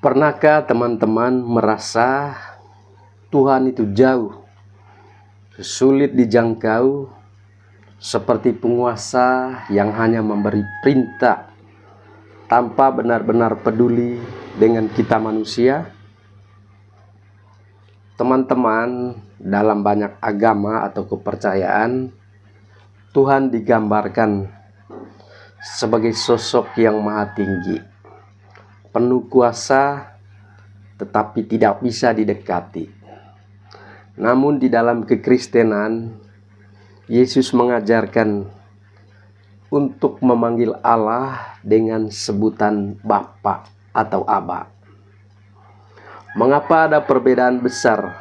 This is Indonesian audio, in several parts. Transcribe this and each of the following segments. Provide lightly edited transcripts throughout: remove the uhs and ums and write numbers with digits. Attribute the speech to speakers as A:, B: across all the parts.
A: Pernahkah teman-teman merasa Tuhan itu jauh, sulit dijangkau, seperti penguasa yang hanya memberi perintah tanpa benar-benar peduli dengan kita manusia? Teman-teman, dalam banyak agama atau kepercayaan, Tuhan digambarkan sebagai sosok yang maha tinggi, penuh kuasa, tetapi tidak bisa didekati. Namun di dalam kekristenan, Yesus mengajarkan untuk memanggil Allah dengan sebutan Bapa atau Aba. Mengapa ada perbedaan besar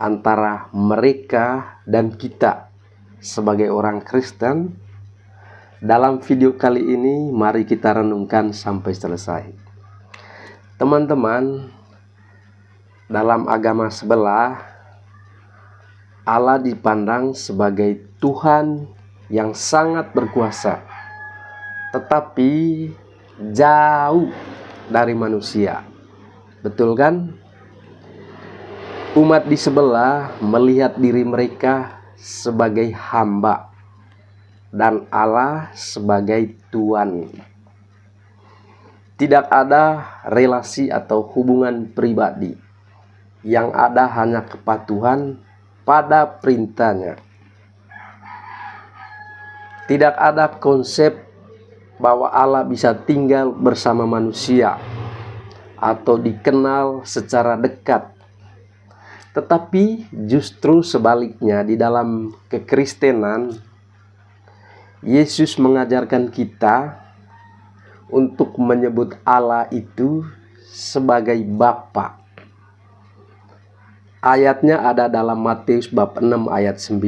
A: antara mereka dan kita sebagai orang Kristen? Dalam video kali ini, mari kita renungkan sampai selesai. Teman-teman, dalam agama sebelah, Allah dipandang sebagai Tuhan yang sangat berkuasa, tetapi jauh dari manusia. Betul kan? Umat di sebelah melihat diri mereka sebagai hamba dan Allah sebagai Tuhan. Tidak ada relasi atau hubungan pribadi. Yang ada hanya kepatuhan pada perintahnya. Tidak ada konsep bahwa Allah bisa tinggal bersama manusia atau dikenal secara dekat. Tetapi justru sebaliknya, di dalam kekristenan, Yesus mengajarkan kita untuk menyebut Allah itu sebagai Bapa. Ayatnya ada dalam Matius bab 6 ayat 9.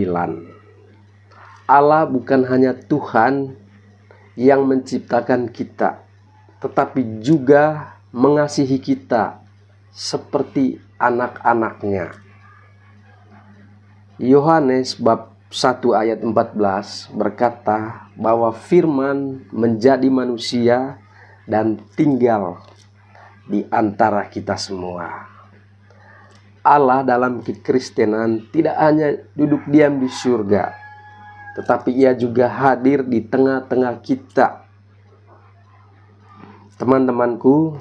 A: Allah bukan hanya Tuhan yang menciptakan kita, tetapi juga mengasihi kita seperti anak-anaknya. Yohanes bab 1 ayat 14 berkata bahwa firman menjadi manusia dan tinggal di antara kita semua. Allah dalam kekristenan tidak hanya duduk diam di surga, tetapi ia juga hadir di tengah-tengah kita. Teman-temanku,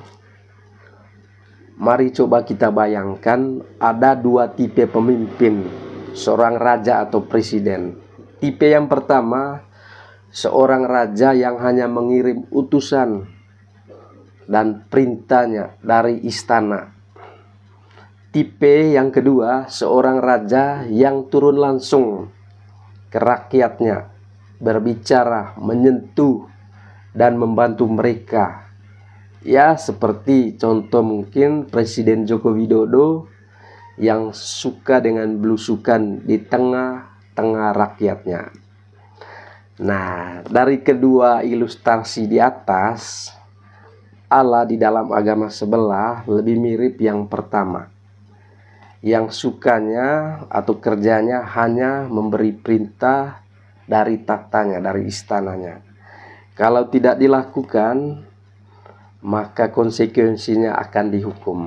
A: mari coba kita bayangkan ada dua tipe pemimpin, seorang raja atau presiden. Tipe yang pertama, seorang raja yang hanya mengirim utusan dan perintahnya dari istana. Tipe yang kedua, seorang raja yang turun langsung ke rakyatnya, berbicara, menyentuh, dan membantu mereka. Ya, seperti contoh mungkin Presiden Joko Widodo yang suka dengan belusukan di tengah-tengah rakyatnya. Nah, dari kedua ilustrasi di atas, Allah di dalam agama sebelah lebih mirip yang pertama, yang sukanya atau kerjanya hanya memberi perintah dari tatanya, dari istananya. Kalau tidak dilakukan, maka konsekuensinya akan dihukum.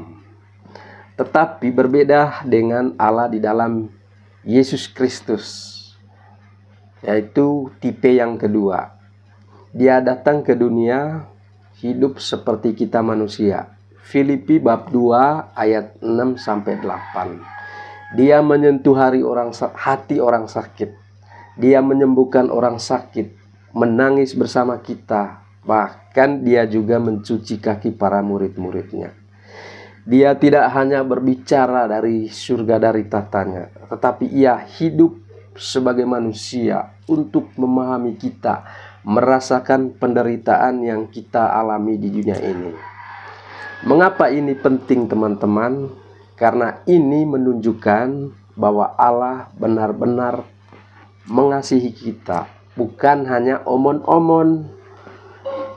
A: Tetapi berbeda dengan Allah di dalam Yesus Kristus, yaitu tipe yang kedua. Dia datang ke dunia hidup seperti kita manusia. Filipi bab 2 ayat 6-8. Dia menyentuh hati orang sakit. Dia menyembuhkan orang sakit, menangis bersama kita. Bahkan dia juga mencuci kaki para murid-muridnya. Dia tidak hanya berbicara dari surga, dari tatanya, tetapi ia hidup sebagai manusia untuk memahami kita, merasakan penderitaan yang kita alami di dunia ini. Mengapa ini penting, teman-teman? Karena ini menunjukkan bahwa Allah benar-benar mengasihi kita, bukan hanya omon-omon.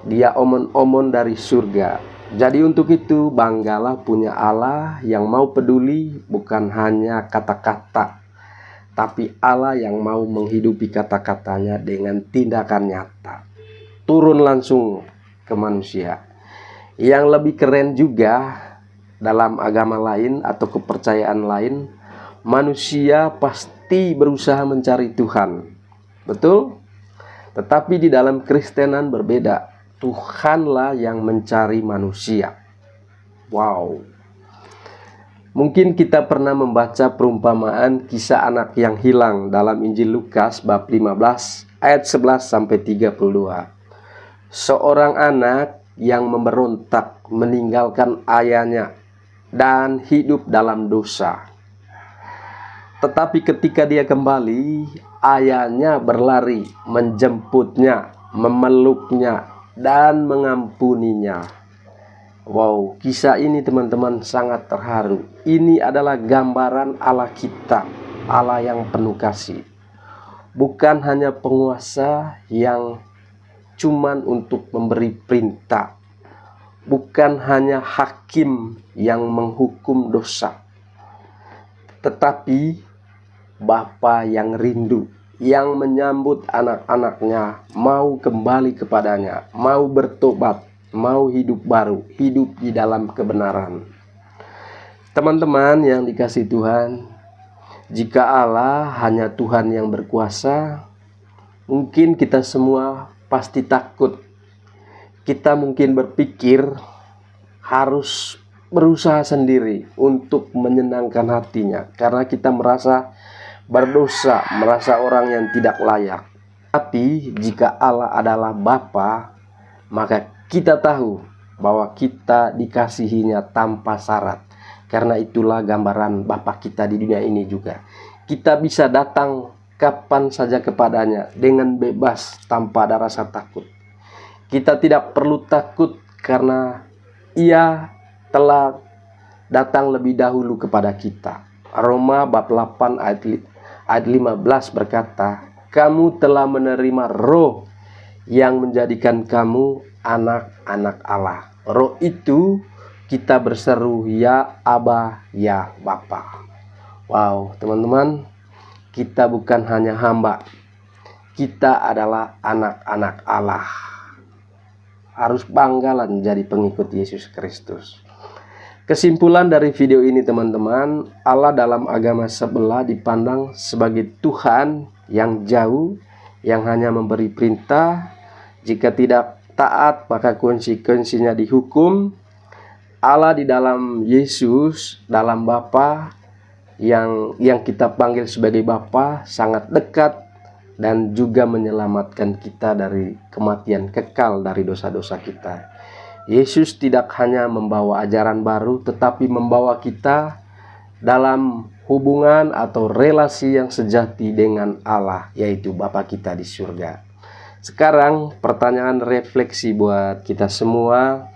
A: Dia omon-omon dari surga. Jadi untuk itu banggalah punya Allah yang mau peduli, bukan hanya kata-kata, tapi Allah yang mau menghidupi kata-katanya dengan tindakan nyata, turun langsung ke manusia. Yang lebih keren juga, dalam agama lain atau kepercayaan lain, manusia pasti berusaha mencari Tuhan. Betul? Tetapi di dalam Kristenan berbeda. Tuhanlah yang mencari manusia. Wow. Mungkin kita pernah membaca perumpamaan kisah anak yang hilang dalam Injil Lukas bab 15 ayat 11 sampai 32. Seorang anak yang memberontak meninggalkan ayahnya dan hidup dalam dosa. Tetapi ketika dia kembali, ayahnya berlari menjemputnya, memeluknya, dan mengampuninya. Wow, kisah ini teman-teman sangat terharu. Ini adalah gambaran Allah kita, Allah yang penuh kasih. Bukan hanya penguasa yang cuman untuk memberi perintah, bukan hanya hakim yang menghukum dosa, tetapi Bapa yang rindu, yang menyambut anak-anaknya mau kembali kepadanya, mau bertobat, mau hidup baru, hidup di dalam kebenaran. Teman-teman yang dikasihi Tuhan, jika Allah hanya Tuhan yang berkuasa, mungkin kita semua pasti takut. Kita mungkin berpikir harus berusaha sendiri untuk menyenangkan hatinya, karena kita merasa berdosa, merasa orang yang tidak layak. Tapi jika Allah adalah Bapa, maka kita tahu bahwa kita dikasihinya tanpa syarat. Karena itulah gambaran Bapa kita di dunia ini juga. Kita bisa datang kapan saja kepadanya dengan bebas tanpa ada rasa takut. Kita tidak perlu takut karena Ia telah datang lebih dahulu kepada kita. Roma bab 8 ayat 15 berkata, "Kamu telah menerima Roh yang menjadikan kamu anak-anak Allah." Roh itu kita berseru, "Ya Aba, ya Bapa." Wow, teman-teman, kita bukan hanya hamba, kita adalah anak-anak Allah. Harus banggalah menjadi pengikut Yesus Kristus. Kesimpulan dari video ini teman-teman, Allah dalam agama sebelah dipandang sebagai Tuhan yang jauh, yang hanya memberi perintah. Jika tidak taat, maka konsekuensinya dihukum. Allah di dalam Yesus, dalam Bapa yang kita panggil sebagai Bapa, sangat dekat dan juga menyelamatkan kita dari kematian kekal dari dosa-dosa kita. Yesus tidak hanya membawa ajaran baru, tetapi membawa kita dalam hubungan atau relasi yang sejati dengan Allah, yaitu Bapa kita di surga. Sekarang pertanyaan refleksi buat kita semua,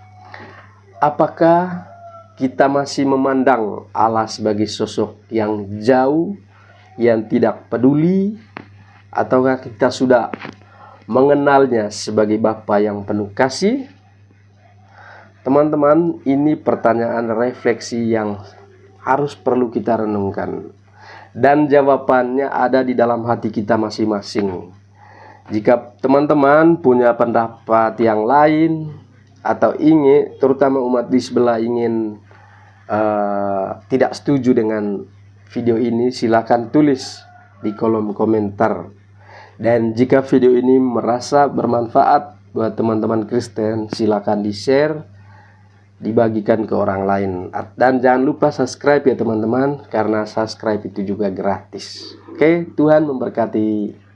A: apakah kita masih memandang Allah sebagai sosok yang jauh, yang tidak peduli, ataukah kita sudah mengenalnya sebagai Bapa yang penuh kasih? Teman-teman, ini pertanyaan refleksi yang harus perlu kita renungkan, dan jawabannya ada di dalam hati kita masing-masing. Jika teman-teman punya pendapat yang lain atau ingin, terutama umat di sebelah ingin tidak setuju dengan video ini, silakan tulis di kolom komentar. Dan jika video ini merasa bermanfaat buat teman-teman Kristen, silakan di-share, dibagikan ke orang lain. Dan jangan lupa subscribe ya teman-teman, karena subscribe itu juga gratis. Oke, Tuhan memberkati.